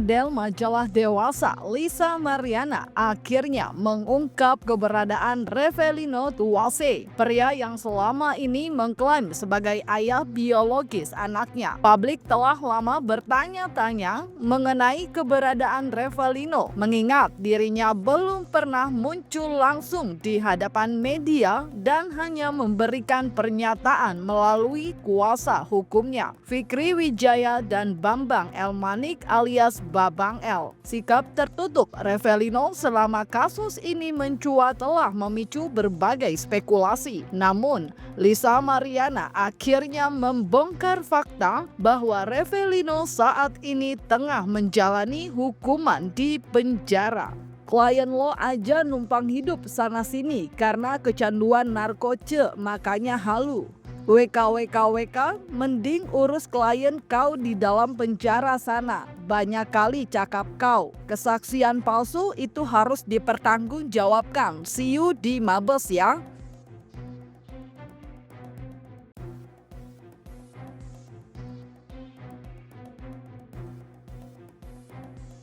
model majalah Dewasa, Lisa Mariana, akhirnya mengungkap keberadaan Revelino Tuwase, pria yang selama ini mengklaim sebagai ayah biologis anaknya. Publik telah lama bertanya-tanya mengenai keberadaan Revelino, mengingat dirinya belum pernah muncul langsung di hadapan media dan hanya memberikan pernyataan melalui kuasa hukumnya, Fikri Wijaya dan Bambang El Manik alias Babang El. Sikap tertutup Revelino selama kasus ini mencuat telah memicu berbagai spekulasi. Namun, Lisa Mariana akhirnya membongkar fakta bahwa Revelino saat ini tengah menjalani hukuman di penjara. Klien lo aja numpang hidup sana-sini karena kecanduan narkoce, makanya halu. WKWKWK, mending urus klien kau di dalam penjara sana. Banyak kali cakap kau. Kesaksian palsu itu harus dipertanggungjawabkan. See you di Mabes ya.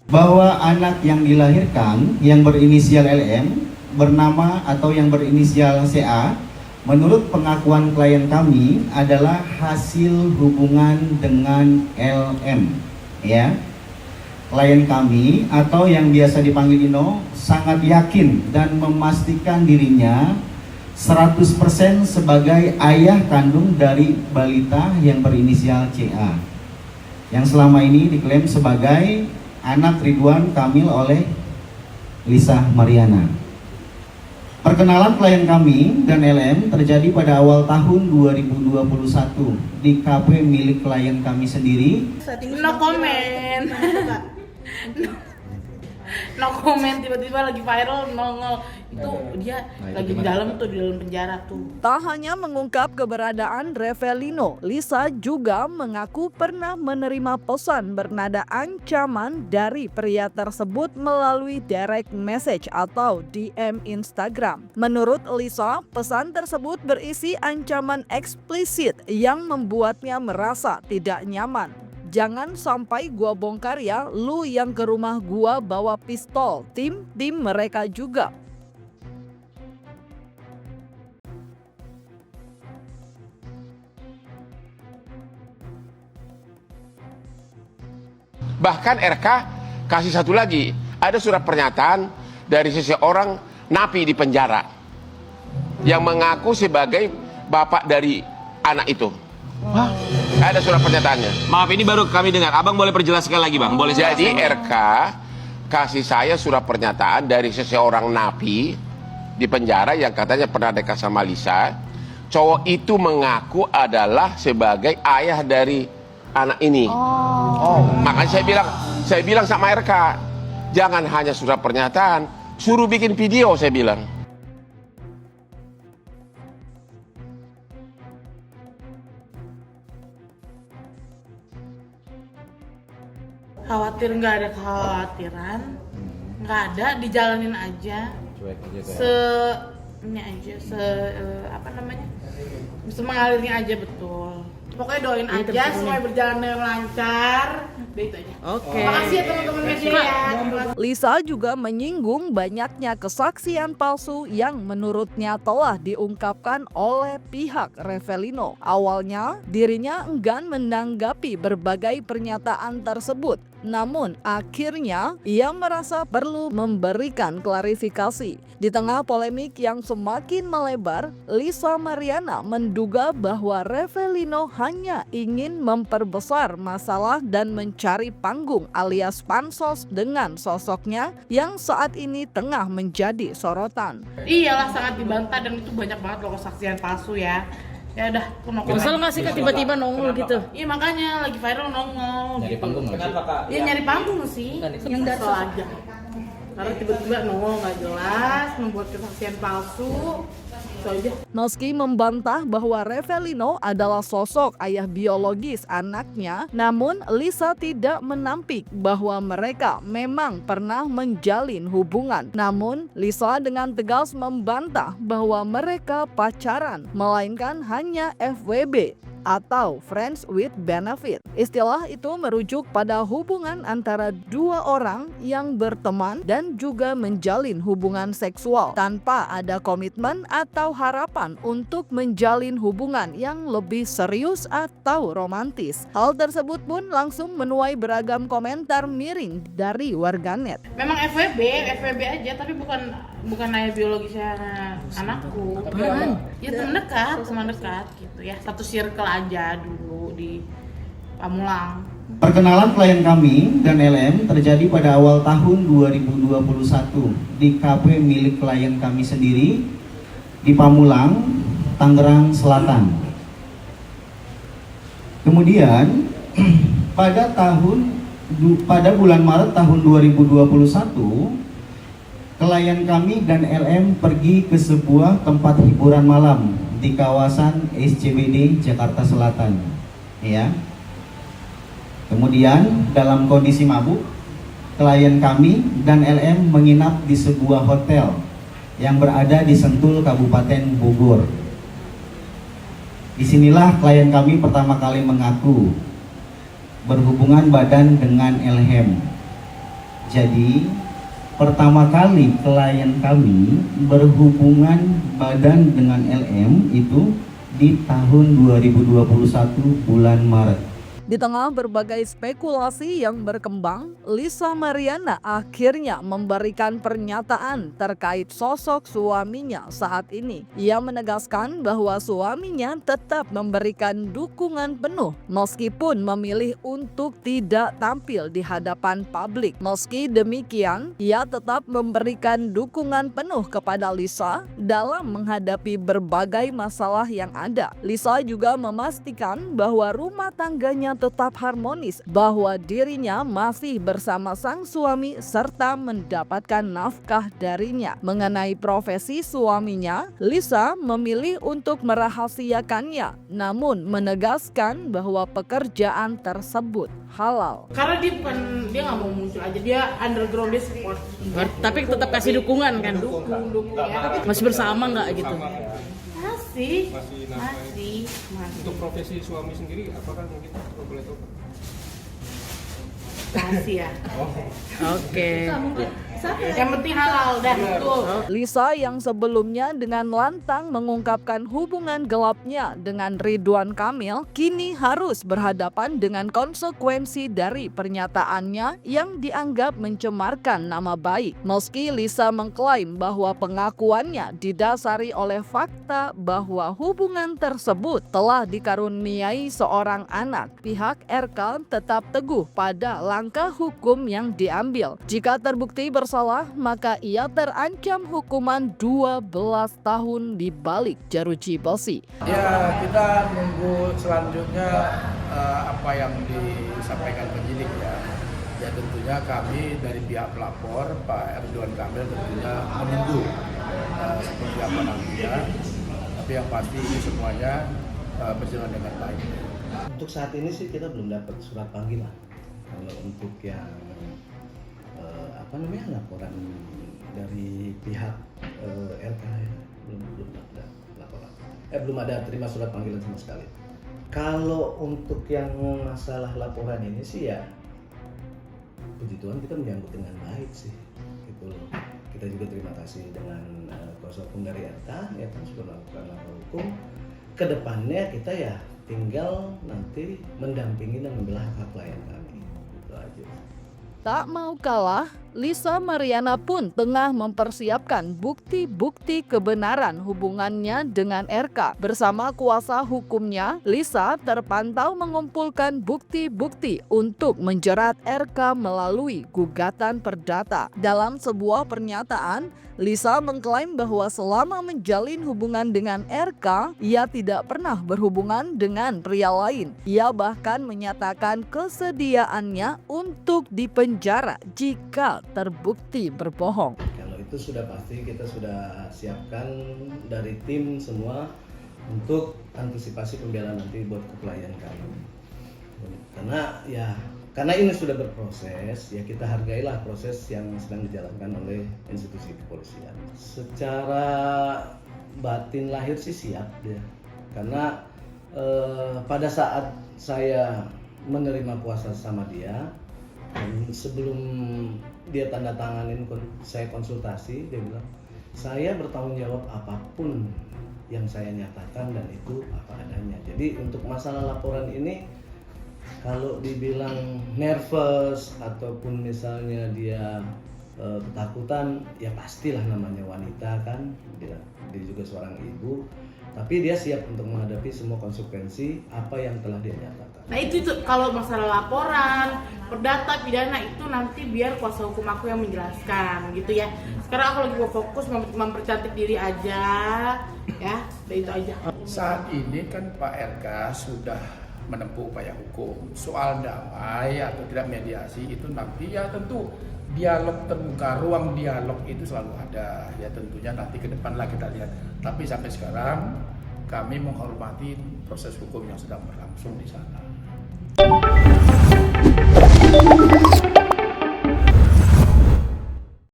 Bahwa anak yang dilahirkan yang berinisial LM bernama atau yang berinisial CA menurut pengakuan klien kami adalah hasil hubungan dengan LM, ya. Klien kami atau yang biasa dipanggil Ino sangat yakin dan memastikan dirinya 100% sebagai ayah kandung dari balita yang berinisial CA, yang selama ini diklaim sebagai anak Ridwan Kamil oleh Lisa Mariana. Perkenalan klien kami dan LM terjadi pada awal tahun 2021 di kafe milik klien kami sendiri. No comment. No comment, tiba-tiba lagi viral nongol. Itu dia lagi di dalam penjara tuh. Tak hanya mengungkap keberadaan Revelino, Lisa juga mengaku pernah menerima pesan bernada ancaman dari pria tersebut melalui direct message atau DM Instagram. Menurut Lisa, pesan tersebut berisi ancaman eksplisit yang membuatnya merasa tidak nyaman. Jangan sampai gua bongkar ya, lu yang ke rumah gua bawa pistol, tim mereka juga. Bahkan RK kasih satu lagi, ada surat pernyataan dari seseorang napi di penjara yang mengaku sebagai bapak dari anak itu. Wah, ada surat pernyataannya. maaf ini baru kami dengar. Abang boleh perjelaskan lagi, Bang? Boleh Jadi jelaskan? RK kasih saya surat pernyataan dari seseorang napi di penjara yang katanya pernah dekat sama Lisa. Cowok itu mengaku adalah sebagai ayah dari anak ini. Makanya saya bilang sama RK, jangan hanya surat pernyataan, suruh bikin video, saya bilang. Khawatir nggak ada kekhawatiran, nggak ada, dijalanin aja. Apa namanya? Mengalirnya aja betul. Pokoknya doain aja semuanya berjalan dengan lancar. Udah itu aja. Oke. Makasih ya teman-teman media ya. Lisa juga menyinggung banyaknya kesaksian palsu yang menurutnya telah diungkapkan oleh pihak Revelino. Awalnya, dirinya enggan menanggapi berbagai pernyataan tersebut. Namun, akhirnya ia merasa perlu memberikan klarifikasi. Di tengah polemik yang semakin melebar, Lisa Mariana menduga bahwa Revelino hanya ingin memperbesar masalah dan mencari panggung alias pansos dengan sosoknya yang saat ini tengah menjadi sorotan. Iyalah, sangat dibantah dan itu banyak banget loh kesaksian palsu ya. Ya udah, aku no comment. Kesel nggak sih Kak tiba-tiba nongol gitu? Iya makanya lagi viral nongol. Nyari gitu. panggung nggak sih? Iya nyari panggung sih. Seneng dari Kesel aja. Karena tiba-tiba nongol nggak jelas, membuat kesaksian palsu. Itu aja. Meski membantah bahwa Revelino adalah sosok ayah biologis anaknya, namun Lisa tidak menampik bahwa mereka memang pernah menjalin hubungan. Namun, Lisa dengan tegas membantah bahwa mereka pacaran, melainkan hanya FWB. atau friends with benefit. Istilah itu merujuk pada hubungan antara dua orang yang berteman dan juga menjalin hubungan seksual tanpa ada komitmen atau harapan untuk menjalin hubungan yang lebih serius atau romantis. Hal tersebut pun langsung menuai beragam komentar miring dari warganet. Memang FWB aja, tapi bukan ayah biologisnya anakku. Ya teman dekat gitu ya. Satu circle aja dulu di Pamulang. Perkenalan klien kami dan LM terjadi pada awal tahun 2021 di kafe milik klien kami sendiri di Pamulang, Tangerang Selatan. Kemudian pada bulan Maret tahun 2021, klien kami dan LM pergi ke sebuah tempat hiburan malam di kawasan SCBD Jakarta Selatan. Ya. Kemudian dalam kondisi mabuk, klien kami dan LM menginap di sebuah hotel yang berada di Sentul, Kabupaten Bogor. Disinilah klien kami pertama kali mengaku berhubungan badan dengan LM. Jadi pertama kali klien kami berhubungan badan dengan LM itu di tahun 2021 bulan Maret. Di tengah berbagai spekulasi yang berkembang, Lisa Mariana akhirnya memberikan pernyataan terkait sosok suaminya saat ini. Ia menegaskan bahwa suaminya tetap memberikan dukungan penuh meskipun memilih untuk tidak tampil di hadapan publik. Meski demikian, ia tetap memberikan dukungan penuh kepada Lisa dalam menghadapi berbagai masalah yang ada. Lisa juga memastikan bahwa rumah tangganya tetap harmonis, bahwa dirinya masih bersama sang suami serta mendapatkan nafkah darinya. Mengenai profesi suaminya, Lisa memilih untuk merahasiakannya, namun menegaskan bahwa pekerjaan tersebut halal. Karena dia nggak mau muncul aja, dia underground, dia support. Tapi tetap kasih dukungan kan? Dukung ya. Masih bersama nggak gitu? Masih. Untuk profesi suami sendiri, apakah mungkin kalau boleh tahu? Masih ya. Oke. Yang penting halal dah, betul. Lisa yang sebelumnya dengan lantang mengungkapkan hubungan gelapnya dengan Ridwan Kamil, kini harus berhadapan dengan konsekuensi dari pernyataannya yang dianggap mencemarkan nama baik. Meski Lisa mengklaim bahwa pengakuannya didasari oleh fakta bahwa hubungan tersebut telah dikaruniai seorang anak, pihak RK tetap teguh pada langkah hukum yang diambil. Jika terbukti bersalah, maka ia terancam hukuman 12 tahun di balik jeruji besi. Ya, kita nunggu selanjutnya apa yang disampaikan penyidik ya. Ya tentunya kami dari pihak pelapor Pak Ridwan Kamil tentunya menunggu seperti apa nantinya. Tapi yang pasti ini semuanya berjalan dengan baik. Untuk saat ini sih kita belum dapat surat panggilan. Kalau untuk yang laporan dari pihak RK ya, belum ada laporan. Belum ada terima surat panggilan sama sekali. Kalau untuk yang masalah laporan ini sih ya, puji Tuhan kita menyambut dengan baik sih, gitu loh. Kita juga terima kasih dengan kuasa hukum dari RK ya kan sudah melakukan langkah hukum. Kedepannya kita ya tinggal nanti mendampingi dan membela hak klien kami, itu aja. Tak mau kalah, Lisa Mariana pun tengah mempersiapkan bukti-bukti kebenaran hubungannya dengan RK. Bersama kuasa hukumnya, Lisa terpantau mengumpulkan bukti-bukti untuk menjerat RK melalui gugatan perdata. Dalam sebuah pernyataan, Lisa mengklaim bahwa selama menjalin hubungan dengan RK, ia tidak pernah berhubungan dengan pria lain. Ia bahkan menyatakan kesediaannya untuk dipenjara jika terbukti berbohong. Kalau itu sudah pasti kita sudah siapkan dari tim semua untuk antisipasi pembelaan nanti buat klien kami. Karena ini sudah berproses, ya kita hargailah proses yang sedang dijalankan oleh institusi kepolisian. Secara batin lahir sih siap ya, karena pada saat saya menerima kuasa sama dia, dan sebelum dia tanda tanganin saya konsultasi, dia bilang saya bertanggung jawab apapun yang saya nyatakan dan itu apa adanya. Jadi untuk masalah laporan ini, kalau dibilang nervous ataupun misalnya dia ketakutan, ya pastilah, namanya wanita kan, dia juga seorang ibu, tapi dia siap untuk menghadapi semua konsekuensi apa yang telah dia nyatakan. Nah itu kalau masalah laporan, perdata, pidana itu nanti biar kuasa hukum aku yang menjelaskan gitu ya. Sekarang aku lagi mau fokus mempercantik diri aja, ya, udah itu aja. Saat ini kan Pak RK sudah menempuh upaya hukum. Soal damai atau tidak mediasi itu nanti ya tentu dialog terbuka, ruang dialog itu selalu ada. Ya tentunya nanti ke depan lah kita lihat. Tapi sampai sekarang kami menghormati proses hukum yang sedang berlangsung di sana.